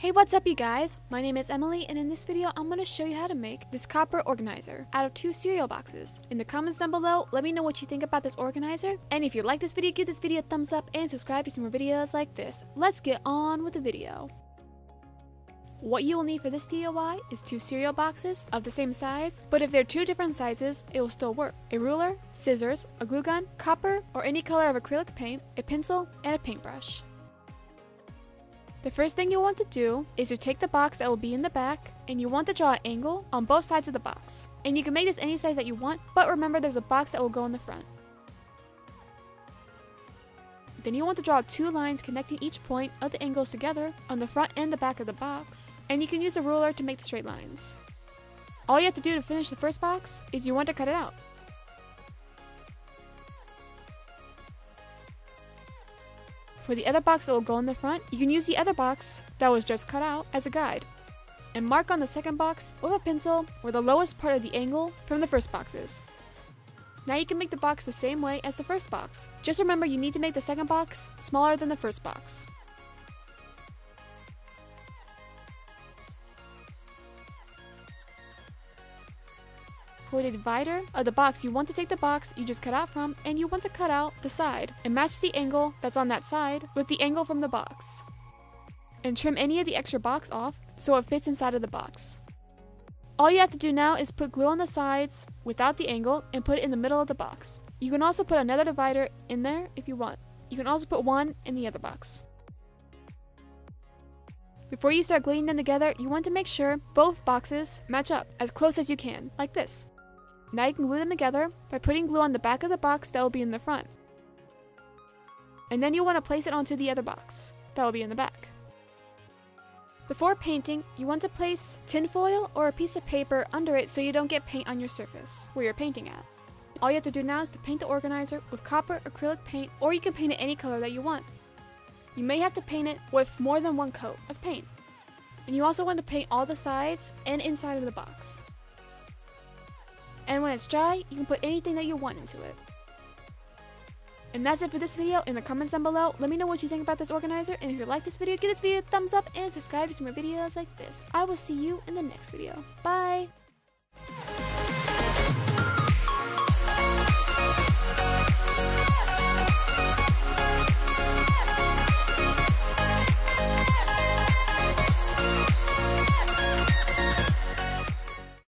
Hey, what's up you guys? My name is Emily, and in this video I'm going to show you how to make this copper organizer out of 2 cereal boxes. In the comments down below, let me know what you think about this organizer, and if you like this video, give this video a thumbs up and subscribe to see more videos like this. Let's get on with the video. What you will need for this DIY is 2 cereal boxes of the same size, but if they're 2 different sizes, it will still work. A ruler, scissors, a glue gun, copper or any color of acrylic paint, a pencil, and a paintbrush. The first thing you'll want to do is to take the box that will be in the back, and you want to draw an angle on both sides of the box. And you can make this any size that you want, but remember there's a box that will go in the front. Then you want to draw 2 lines connecting each point of the angles together on the front and the back of the box, and you can use a ruler to make the straight lines. All you have to do to finish the first box is you want to cut it out. For the other box that will go in the front, you can use the other box that was just cut out as a guide, and mark on the second box with a pencil where the lowest part of the angle from the first box is. Now you can make the box the same way as the first box. Just remember you need to make the second box smaller than the first box. For the divider of the box, you want to take the box you just cut out from, and you want to cut out the side and match the angle that's on that side with the angle from the box. And trim any of the extra box off so it fits inside of the box. All you have to do now is put glue on the sides without the angle and put it in the middle of the box. You can also put another divider in there if you want. You can also put one in the other box. Before you start gluing them together, you want to make sure both boxes match up as close as you can, like this. Now you can glue them together by putting glue on the back of the box that will be in the front. And then you want to place it onto the other box that will be in the back. Before painting, you want to place tinfoil or a piece of paper under it so you don't get paint on your surface where you're painting at. All you have to do now is to paint the organizer with copper acrylic paint, or you can paint it any color that you want. You may have to paint it with more than one coat of paint. And you also want to paint all the sides and inside of the box. And when it's dry, you can put anything that you want into it. And that's it for this video. In the comments down below, let me know what you think about this organizer, and if you like this video, give this video a thumbs up and subscribe to see more videos like this. I will see you in the next video. Bye!